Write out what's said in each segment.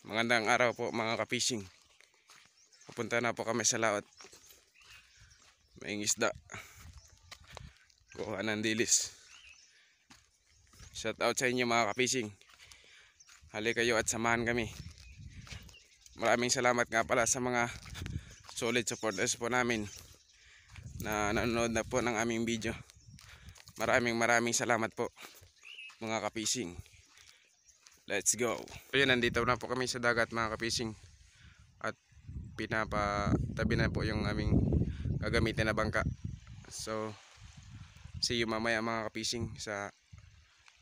Magandang araw po mga ka-fishing. Pupunta na po kami sa laot. May isda. Kuha ng dilis. Shout out sa inyo mga ka-fishing. Hali kayo at samahan kami. Maraming salamat nga pala sa mga solid supporters po namin na nanonood na po ng aming video. Maraming salamat po mga ka-fishing. Let's go. Ayun, nandito na po kami sa dagat mga ka-fishing. At pinapatabi na po yung aming gagamitin na bangka. So, see you mamaya mga ka-fishing sa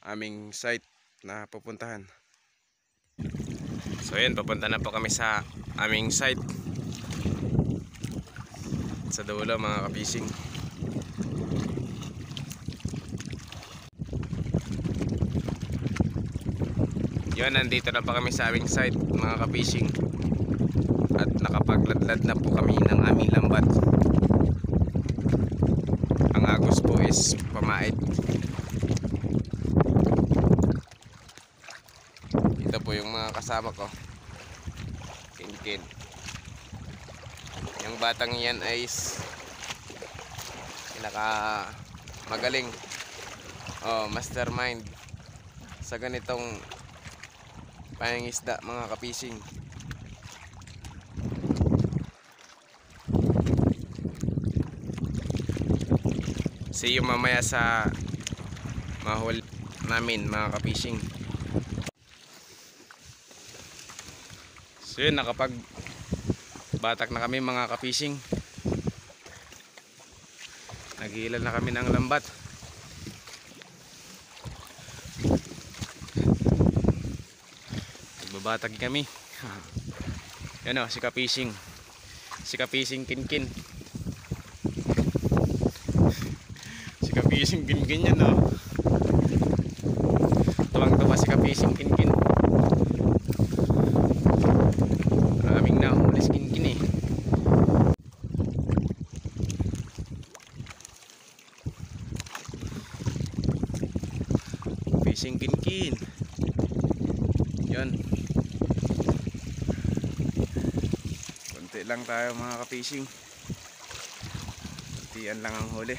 aming site na pupuntahan. So ayun, papunta na po kami sa aming site. Sa dulo mga ka-fishing. Yun, nandito na pa kami sa aming site mga ka-fishing. At nakapagladlad na po kami ng aming lambat. Ang agos po is pamait. Ito po yung mga kasama ko. Kinkin. Yung batang yan ay pinaka magaling. Mastermind sa ganitong pangingisda mga ka-fishing. See you mamaya sa mahuli namin mga ka-fishing. So yun, nakapag batak na kami mga ka-fishing. Nagilan na kami ng lambat. Nagbabatag kami. Yan o, si ka-fishing. Si ka-fishing Kinkin. Si ka-fishing Kinkin yan o. Tuwang-tuwa si ka-fishing Kinkin. Maraming na huli si Kinkin eh. Fishing Kinkin. Yan. Konti lang tayo mga ka-fishing. Kontian lang ang huli.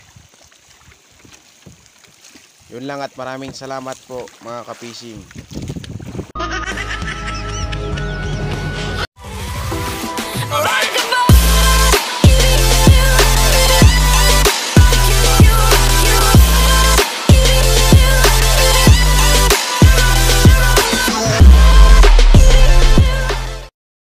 Yun lang at maraming salamat po mga ka-fishing.